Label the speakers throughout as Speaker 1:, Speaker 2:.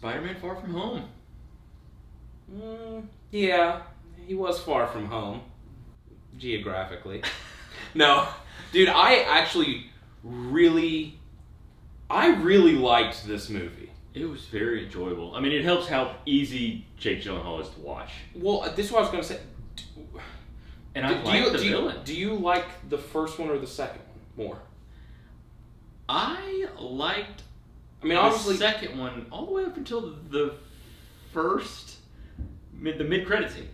Speaker 1: Spider-Man Far From Home.
Speaker 2: Yeah, he was far from home, geographically. No, dude, I really liked this movie.
Speaker 1: It was very enjoyable. I mean, it helps how easy Jake Gyllenhaal is to watch.
Speaker 2: Well, this is what I was going to say.
Speaker 1: And I like the villain.
Speaker 2: Do you like the first one or the second one more?
Speaker 1: I liked
Speaker 2: obviously,
Speaker 1: the second one all the way up until the mid-credit scene.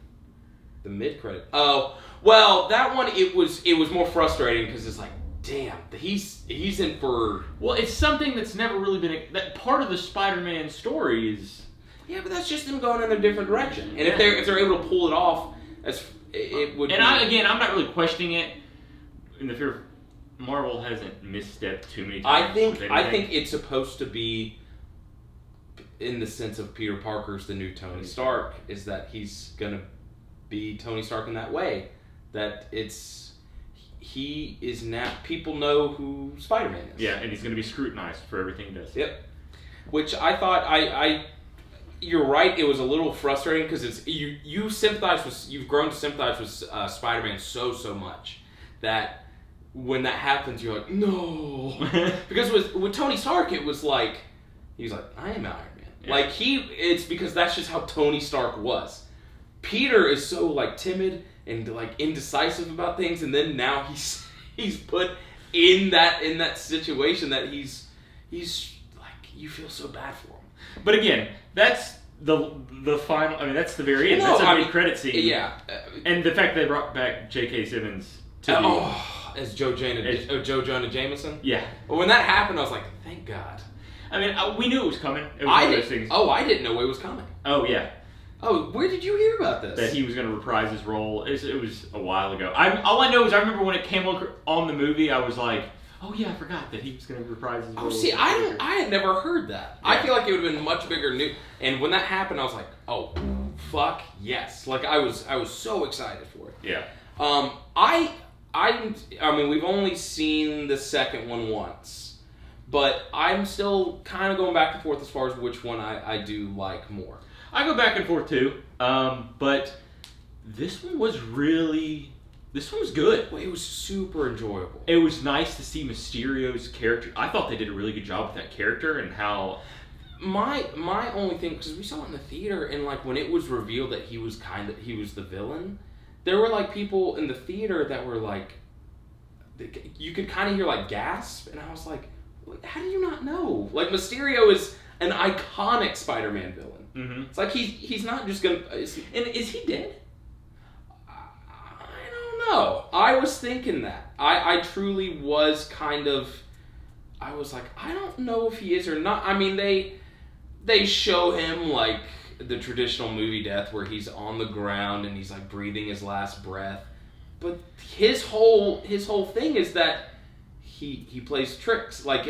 Speaker 2: The mid-credit. Oh, well, that one, it was more frustrating because it's like, damn, he's in for...
Speaker 1: Well, it's something that's never really been... that part of the Spider-Man story is...
Speaker 2: Yeah, but that's just them going in a different direction. And if they're able to pull it off, it would
Speaker 1: and I'm not really questioning it in the fear of Marvel hasn't misstepped too many times.
Speaker 2: I think it's supposed to be in the sense of Peter Parker's the new Tony Stark, is that he's going to be Tony Stark in that way. That he is now, people know who Spider-Man is.
Speaker 1: Yeah, and he's going to be scrutinized for everything he does.
Speaker 2: Yep. Which I thought, you're right, it was a little frustrating because it's you've grown to sympathize with Spider-Man so much that when that happens, you're like, no. Because with Tony Stark, it was like, he was like, I am Iron Man. Yeah. Like, it's because that's just how Tony Stark was. Peter is so, like, timid and, like, indecisive about things, and then now he's put in that situation that he's like, you feel so bad for him.
Speaker 1: But again, that's the final, that's the very end. That's a mid-credit scene.
Speaker 2: Yeah.
Speaker 1: And the fact that they brought back J.K. Simmons to
Speaker 2: as Joe Jonah Jameson?
Speaker 1: Yeah.
Speaker 2: Well, when that happened, I was like, thank God.
Speaker 1: I mean, we knew it was coming. It was one of those things.
Speaker 2: I didn't know it was coming.
Speaker 1: Oh, yeah.
Speaker 2: Oh, where did you hear about this?
Speaker 1: That he was going to reprise his role. It was a while ago. All I know is I remember when it came on the movie, I was like, oh yeah, I forgot that he was going to reprise his role.
Speaker 2: Oh, see, I had never heard that. Yeah. I feel like it would have been much bigger news. And when that happened, I was like, oh, fuck yes. Like, I was so excited for it.
Speaker 1: Yeah.
Speaker 2: I mean, we've only seen the second one once, but I'm still kind of going back and forth as far as which one I do like more.
Speaker 1: I go back and forth too, but this one was good.
Speaker 2: Well, it was super enjoyable.
Speaker 1: It was nice to see Mysterio's character. I thought they did a really good job with that character and how...
Speaker 2: My only thing, because we saw it in the theater, and like when it was revealed that he was the villain, there were like people in the theater that were like, you could kind of hear like gasp, and I was like, how do you not know? Like, Mysterio is an iconic Spider-Man villain.
Speaker 1: Mm-hmm.
Speaker 2: It's like he's not just gonna.
Speaker 1: Is he dead?
Speaker 2: I don't know. I was thinking that. I truly was kind of. I was like, I don't know if he is or not. I mean, they show him like the traditional movie death where he's on the ground and he's like breathing his last breath. But his whole thing is that he plays tricks. Like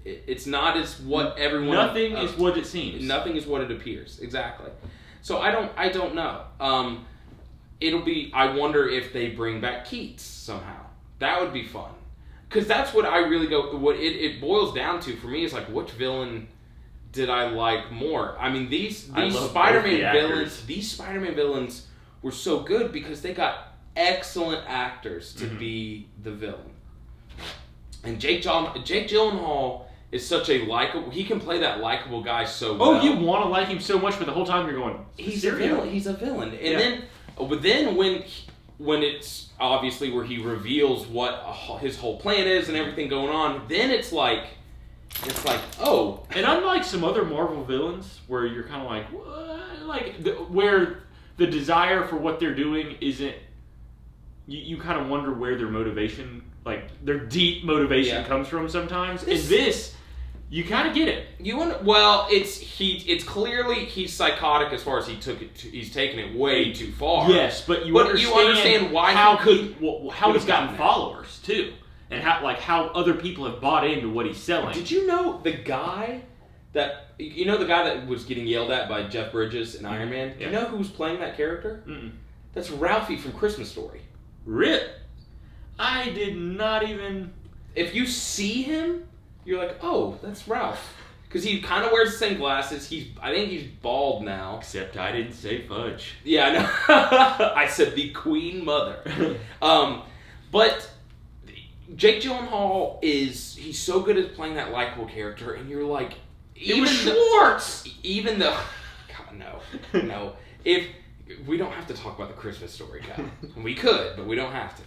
Speaker 2: it's not as what everyone.
Speaker 1: Nothing is what it seems.
Speaker 2: Nothing is what it appears. Exactly. So I don't know. It'll be. I wonder if they bring back Keats somehow. That would be fun. Because that's what I really go. What it boils down to for me is like, which villain did I like more? I mean, these Spider-Man villains. These Spider-Man villains were so good because they got excellent actors to be the villain. And Jake Gyllenhaal is such a likable. He can play that likable guy so well.
Speaker 1: Oh, you want to like him so much, but the whole time you're going,
Speaker 2: he's a villain. He's a villain. And then when it's obviously where he reveals what his whole plan is and everything going on, then it's like, oh.
Speaker 1: And unlike some other Marvel villains where you're kind of like, what? Like, where the desire for what they're doing isn't, you kind of wonder where their motivation, like their deep motivation comes from sometimes. In this, you kind of get it.
Speaker 2: You wonder, well, it's clearly he's psychotic as far as he's taken it way too far.
Speaker 1: Yes, but you understand
Speaker 2: why
Speaker 1: how he's gotten followers too, and how other people have bought into what he's selling.
Speaker 2: Did you know the guy that was getting yelled at by Jeff Bridges in Iron Man? Do you know who's playing that character?
Speaker 1: Mm-mm.
Speaker 2: That's Ralphie from Christmas Story.
Speaker 1: Rip. I did not even.
Speaker 2: If you see him, you're like, oh, that's Ralph. because he kind of wears the same glasses. I think he's bald now.
Speaker 1: Except I didn't say fudge.
Speaker 2: Yeah, I know. I said the Queen Mother. But Jake Gyllenhaal he's so good at playing that likable character, and you're like,
Speaker 1: It was Schwartz!
Speaker 2: Even the God, no. If we don't have to talk about the Christmas Story guy, we could, but we don't have to.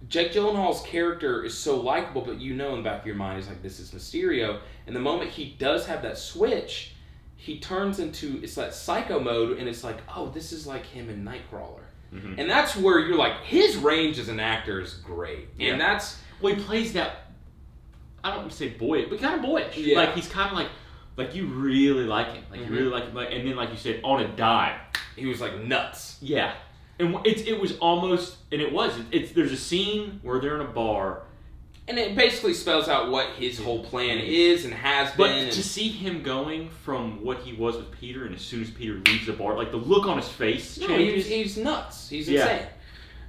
Speaker 2: Jake Gyllenhaal's character is so likable, but in the back of your mind is like, this is Mysterio. And the moment he does have that switch, he turns into it's that psycho mode, and it's like, oh, this is like him in Nightcrawler. Mm-hmm. And that's where you're like, his range as an actor is great. Yeah. And that's
Speaker 1: he plays that. I don't want to say boyish, but kind of boyish.
Speaker 2: Yeah.
Speaker 1: Like he's kind of like you really like him. Like you really like him. And then like you said, on a dime,
Speaker 2: he was like nuts.
Speaker 1: Yeah. And it was almost, and it was. There's a scene where they're in a bar,
Speaker 2: and it basically spells out what his whole plan is and has been.
Speaker 1: But to see him going from what he was with Peter, and as soon as Peter leaves the bar, like the look on his face changes.
Speaker 2: He's nuts. He's insane.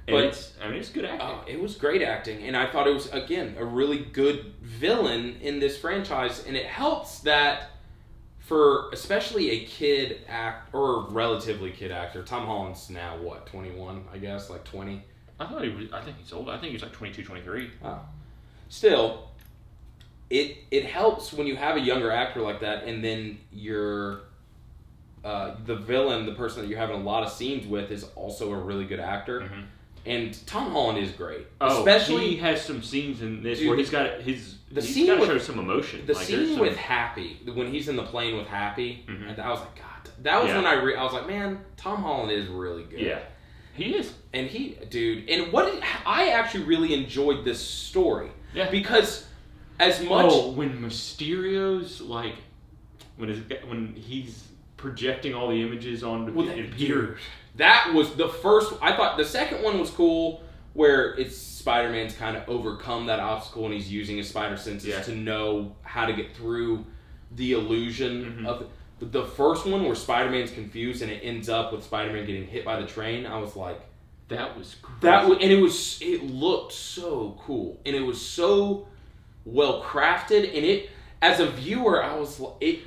Speaker 1: But it's good acting.
Speaker 2: It was great acting, and I thought it was again a really good villain in this franchise, and it helps that. For especially a kid or a relatively kid actor, Tom Holland's now 21, I guess, like 20.
Speaker 1: I think he's old. I think he's like 22, 23.
Speaker 2: Oh. Still, it helps when you have a younger actor like that, and then you're the villain, the person that you're having a lot of scenes with, is also a really good actor. Mm-hmm. And Tom Holland is great. Especially
Speaker 1: he has some scenes in this where he's got to show some emotion.
Speaker 2: The scene with Happy, when he's in the plane with Happy, and I was like, God, that was when I was like, man, Tom Holland is really good.
Speaker 1: Yeah, he is.
Speaker 2: And I actually really enjoyed this story. Yeah, because as much
Speaker 1: when Mysterio's like when he's projecting all the images onto Peter.
Speaker 2: That was the first. I thought the second one was cool, where it's Spider-Man's kind of overcome that obstacle, and he's using his spider senses to know how to get through the illusion of the first one, where Spider-Man's confused and it ends up with Spider-Man getting hit by the train. I was like,
Speaker 1: that was crazy.
Speaker 2: It looked so cool, and it was so well crafted, and it as a viewer, I was like,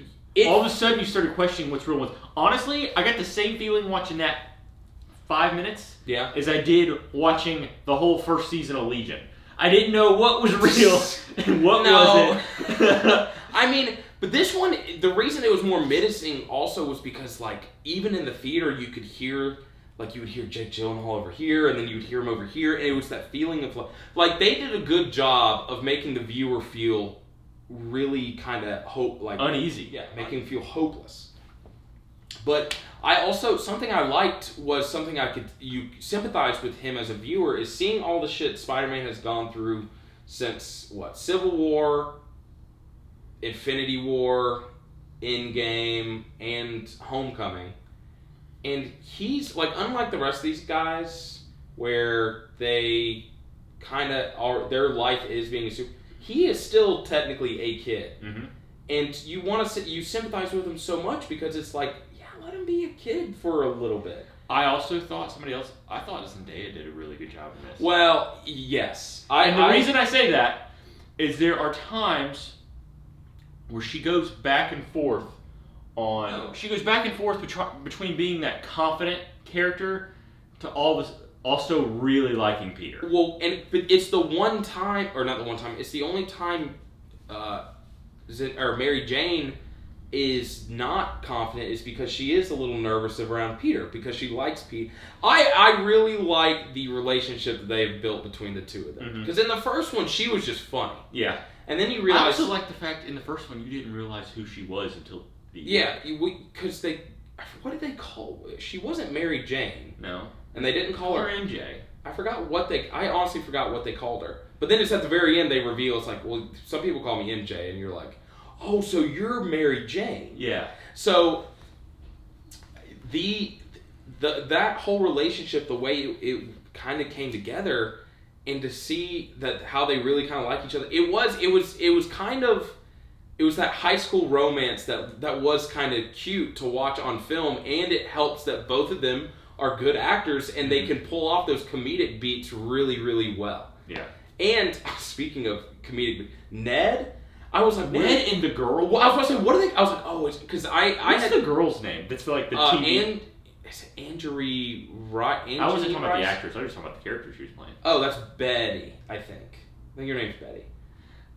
Speaker 1: all of a sudden you started questioning what's real. Honestly, I got the same feeling watching that 5 minutes as I did watching the whole first season of Legion. I didn't know what was real and what wasn't.
Speaker 2: I mean, but this one, the reason it was more menacing also was because, like, even in the theater, you could hear, like, you would hear Jake Gyllenhaal over here, and then you would hear him over here, and it was that feeling of, like, they did a good job of making the viewer feel really kind of
Speaker 1: uneasy.
Speaker 2: Yeah, making him feel hopeless. But I also, something I liked was you sympathize with him as a viewer, is seeing all the shit Spider-Man has gone through since, Civil War, Infinity War, Endgame, and Homecoming. And he's, like, unlike the rest of these guys, where they kind of their life is being a super, he is still technically a kid. Mm-hmm. And you sympathize with him so much because it's like, let him be a kid for a little bit.
Speaker 1: I also thought Zendaya did a really good job in this.
Speaker 2: Well, yes.
Speaker 1: The reason I say that is there are times where she goes back and forth between being that confident character to also really liking Peter.
Speaker 2: Well, but it's the one time, or not the one time, it's the only time Mary Jane is not confident, is because she is a little nervous around Peter, because she likes Pete. I really like the relationship that they've built between the two of them. Because in the first one, she was just funny.
Speaker 1: Yeah.
Speaker 2: And then you realize...
Speaker 1: I also like the fact in the first one, you didn't realize who she was until the...
Speaker 2: Yeah, because what did they call... She wasn't Mary Jane.
Speaker 1: No.
Speaker 2: And they didn't call her...
Speaker 1: MJ.
Speaker 2: I honestly forgot what they called her. But then it's at the very end, they reveal, it's like, well, some people call me MJ, and you're like, oh, so you're Mary Jane.
Speaker 1: Yeah.
Speaker 2: So that whole relationship, the way it kind of came together, and to see that how they really kind of like each other, it was that high school romance that was kind of cute to watch on film, and it helps that both of them are good actors and they can pull off those comedic beats really, really well.
Speaker 1: Yeah.
Speaker 2: And speaking of comedic, Ned, I was like,
Speaker 1: Ned and the girl.
Speaker 2: Well, I was about to say, what are they? I was like, oh, it's because I
Speaker 1: What's
Speaker 2: had
Speaker 1: the girl's name? That's for like the TV.
Speaker 2: and is it Angerie Right?
Speaker 1: I wasn't talking about the actress. I was just talking about the character she was playing.
Speaker 2: Oh, that's Betty. I think your name's Betty.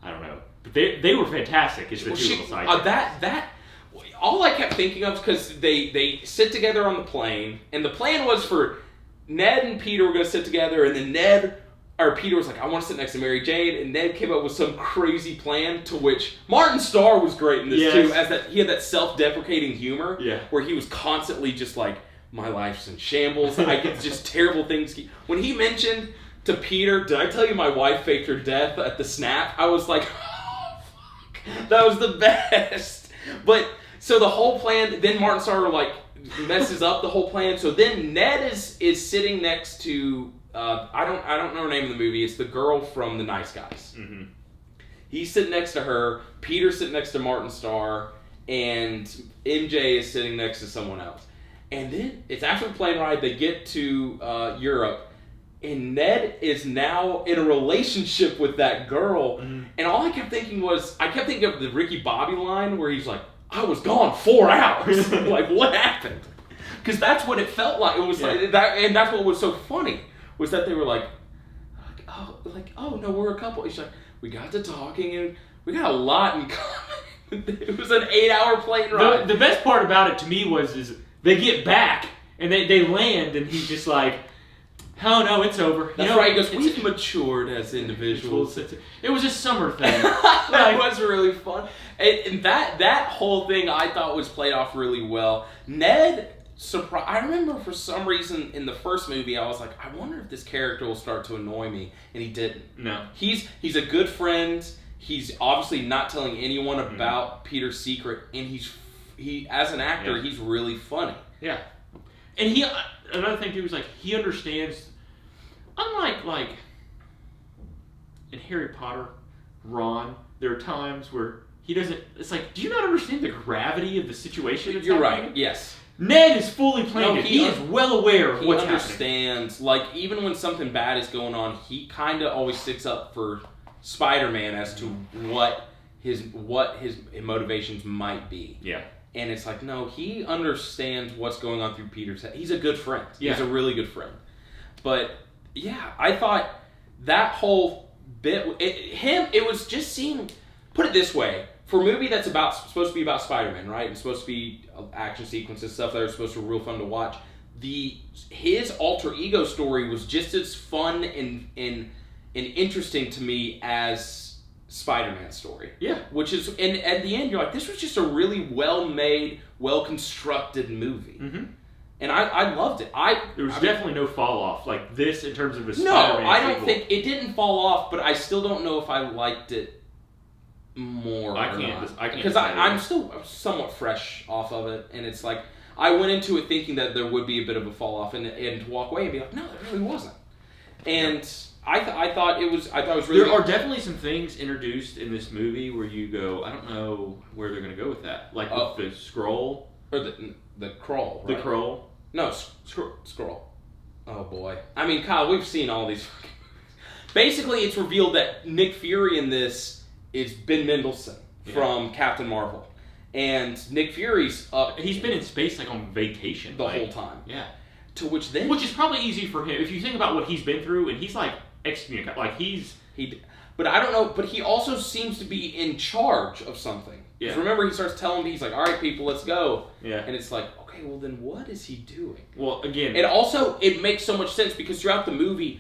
Speaker 1: I don't know, but they were fantastic. It's the two little side.
Speaker 2: That all I kept thinking of because they sit together on the plane, and the plan was for Ned and Peter were going to sit together, and then Peter was like, I want to sit next to Mary Jane, and Ned came up with some crazy plan, to which Martin Starr was great in this too, as that he had that self-deprecating humor, where he was constantly just like, my life's in shambles, I get just terrible things. When he mentioned to Peter, did I tell you my wife faked her death at the snap? I was like, oh, fuck, that was the best. But, so the whole plan, then Martin Starr like messes up the whole plan, so then Ned is sitting next to, I don't know her name in the movie. It's the girl from The Nice Guys. Mm-hmm. He's sitting next to her. Peter's sitting next to Martin Starr, and MJ is sitting next to someone else. And then it's after the plane ride. They get to Europe, and Ned is now in a relationship with that girl. Mm-hmm. And all I kept thinking was, of the Ricky Bobby line where he's like, "I was gone 4 hours." Like, what happened? Because that's what it felt like. It was like that, and that's what was so funny. Was that they were like, oh no, we're a couple. It's like, we got to talking and we got a lot in common. It was an 8-hour plane ride.
Speaker 1: The best part about it to me is they get back and they land and he's just like, oh no, it's over.
Speaker 2: That's right. He goes, we've matured as individuals.
Speaker 1: It was a summer thing.
Speaker 2: That was really fun. And that whole thing I thought was played off really well. Ned. I remember for some reason in the first movie I was like, I wonder if this character will start to annoy me, and he didn't.
Speaker 1: No.
Speaker 2: He's a good friend. He's obviously not telling anyone about Peter's secret, and he as an actor he's really funny.
Speaker 1: Yeah. And another thing too was like he understands, unlike like in Harry Potter, Ron, there are times where he doesn't. It's like, do you not understand the gravity of the situation?
Speaker 2: You're right. Yes.
Speaker 1: Ned is fully playing it. He is well aware of what's happening. He understands.
Speaker 2: Like, even when something bad is going on, he kind of always sticks up for Spider-Man as to what his motivations might be.
Speaker 1: Yeah.
Speaker 2: And it's like, no, he understands what's going on through Peter's head. He's a good friend.
Speaker 1: Yeah.
Speaker 2: He's a really good friend. But, yeah, I thought that whole bit, it was just seeing, put it this way, for a movie that's supposed to be about Spider-Man, right? And supposed to be action sequences, stuff that are supposed to be real fun to watch. His alter ego story was just as fun and interesting to me as Spider-Man's story.
Speaker 1: Yeah.
Speaker 2: Which is, and at the end, you're like, this was just a really well-made, well-constructed movie. Mm-hmm. And I loved it.
Speaker 1: There was definitely no fall off like this in terms of a
Speaker 2: Spider-Man. No, I don't think it didn't fall off, but I still don't know if I liked it more. I can't because I'm still somewhat fresh off of it, and it's like I went into it thinking that there would be a bit of a fall off, and to walk away and be like, no, there really wasn't. And I thought it was really.
Speaker 1: There are definitely some things introduced in this movie where you go, I don't know where they're going to go with that, like with the scroll
Speaker 2: or the crawl.
Speaker 1: Right? The crawl.
Speaker 2: No, scroll. Oh boy. I mean, Kyle, we've seen all these. Basically, it's revealed that Nick Fury in this is Ben Mendelsohn from Captain Marvel. And Nick Fury's up.
Speaker 1: He's been in space like on vacation
Speaker 2: the whole time.
Speaker 1: Yeah.
Speaker 2: Which is
Speaker 1: probably easy for him if you think about what he's been through, and he's like excommunicated. Like
Speaker 2: but I don't know. But he also seems to be in charge of something. Yeah. Remember, he starts telling me, he's like, "All right, people, let's go." Yeah. And it's like, okay, well then, what is he doing?
Speaker 1: Well, again,
Speaker 2: it makes so much sense because throughout the movie,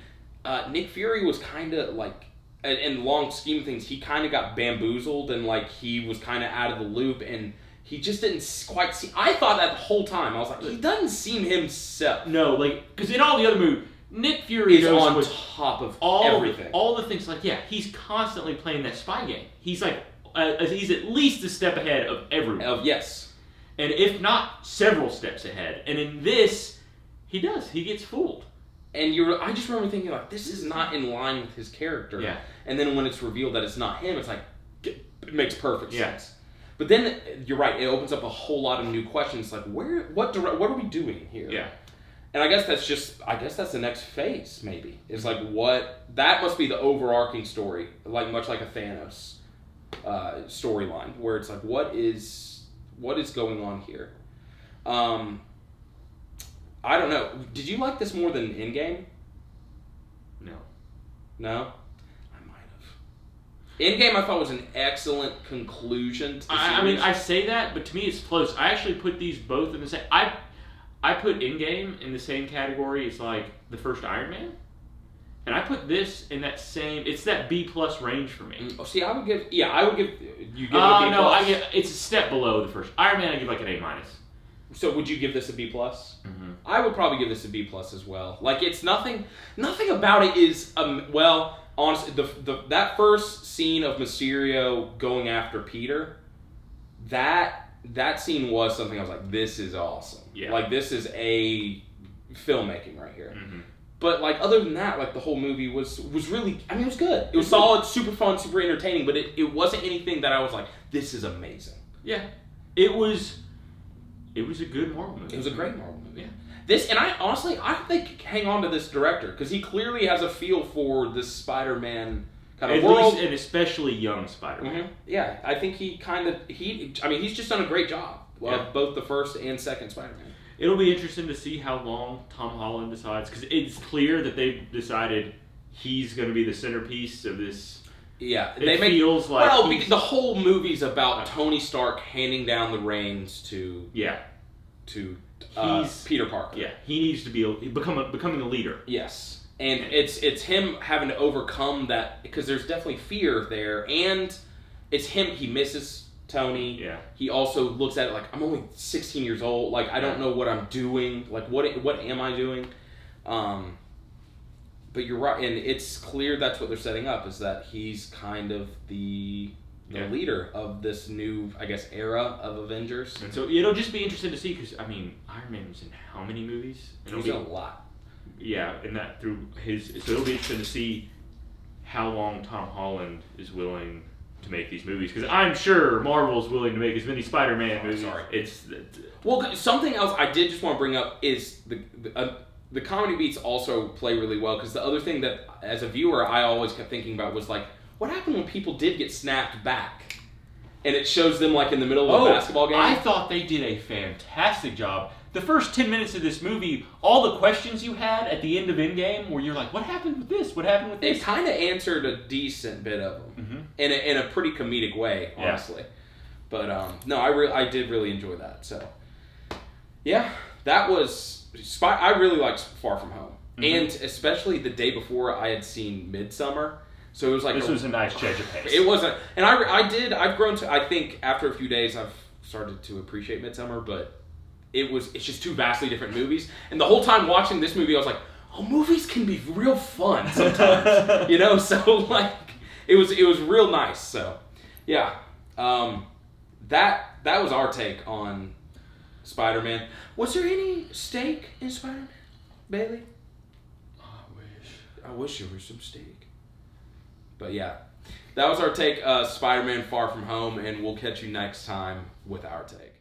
Speaker 2: Nick Fury was kind of like, in the long scheme of things, he kind of got bamboozled and like he was kind of out of the loop and he just didn't quite see. I thought that the whole time. I was like, he doesn't seem himself.
Speaker 1: No, like, because in all the other movies, Nick Fury
Speaker 2: is on top of everything.
Speaker 1: All the things, like, yeah, he's constantly playing that spy game. He's like, he's at least a step ahead of everyone.
Speaker 2: Yes.
Speaker 1: And if not, several steps ahead. And in this, he gets fooled.
Speaker 2: And I just remember thinking, like, this is not in line with his character.
Speaker 1: Yeah.
Speaker 2: And then when it's revealed that it's not him, it's like, it makes perfect sense. But then, you're right, it opens up a whole lot of new questions, like, what are we doing here?
Speaker 1: Yeah.
Speaker 2: And I guess that's the next phase, maybe. It's like, that must be the overarching story, like much like a Thanos. storyline where it's like, what is going on here? I don't know. Did you like this more than Endgame? No? I might have. Endgame, I thought, was an excellent conclusion to the series.
Speaker 1: I mean, I say that, but to me it's close. I actually put these both in the same... I put Endgame in the same category as, like, the first Iron Man. And I put this in that same... It's that B+ range for me.
Speaker 2: Oh, see, I would give... Yeah, I would give... You give it a B+?
Speaker 1: No, it's a step below the first. Iron Man, I give, like, an A-.
Speaker 2: So would you give this a B+?
Speaker 1: Mm-hmm.
Speaker 2: I would probably give this a B+ as well. Like, it's nothing about it is, well, honestly, that first scene of Mysterio going after Peter, that scene was something I was like, this is awesome.
Speaker 1: Yeah.
Speaker 2: Like, this is a filmmaking right here.
Speaker 1: Mm-hmm.
Speaker 2: But, like, other than that, like, the whole movie was really, I mean, it was good. It was solid, super fun, super entertaining, but it wasn't anything that I was like, this is amazing.
Speaker 1: Yeah. It was a good Marvel movie.
Speaker 2: It was a great Marvel movie.
Speaker 1: Yeah.
Speaker 2: This, and I honestly, I think hang on to this director because he clearly has a feel for this Spider-Man kind of world,
Speaker 1: least, and especially young Spider-Man.
Speaker 2: Mm-hmm. Yeah, I think he's just done a great job of both the first and second Spider-Man.
Speaker 1: It'll be interesting to see how long Tom Holland decides, because it's clear that they've decided he's going to be the centerpiece of this.
Speaker 2: Yeah,
Speaker 1: feels like
Speaker 2: the whole movie's about Tony Stark handing down the reins to Peter Parker.
Speaker 1: Yeah, he needs to becoming a leader.
Speaker 2: Yes, and it's him having to overcome that because there's definitely fear there, and it's him. He misses Tony.
Speaker 1: Yeah.
Speaker 2: He also looks at it like, I'm only 16 years old. Like, I don't know what I'm doing. Like, what am I doing? But you're right, and it's clear that's what they're setting up, is that he's kind of the leader of this new, I guess, era of Avengers.
Speaker 1: And so it'll just be interesting to see, because, I mean, Iron Man was in how many movies?
Speaker 2: He's in a lot.
Speaker 1: Yeah, and that through his... So it'll be interesting to see how long Tom Holland is willing to make these movies, because I'm sure Marvel's willing to make as many Spider-Man movies.
Speaker 2: Sorry. Well, something else I did just want to bring up is the comedy beats also play really well, because the other thing that, as a viewer, I always kept thinking about was, like, what happened when people did get snapped back? And it shows them, like, in the middle of a basketball game.
Speaker 1: I thought they did a fantastic job. The first 10 minutes of this movie, all the questions you had at the end of Endgame, where you're like, what happened with this? What happened with this?
Speaker 2: It kind of answered a decent bit of them, in a pretty comedic way, honestly. Yeah. But no, I did really enjoy that. So, yeah, that was I really liked Far From Home, and especially the day before I had seen Midsummer. So it was like
Speaker 1: this was a nice change of pace.
Speaker 2: It wasn't, and I've grown to. I think after a few days, I've started to appreciate Midsummer, but it's just two vastly different movies. And the whole time watching this movie, I was like, oh, movies can be real fun sometimes, you know. So like, it was real nice. So yeah, that was our take on Spider-Man. Was there any steak in Spider-Man, Bailey? I wish there was some steak. But yeah, that was our take, Spider-Man Far From Home, and we'll catch you next time with Our Take.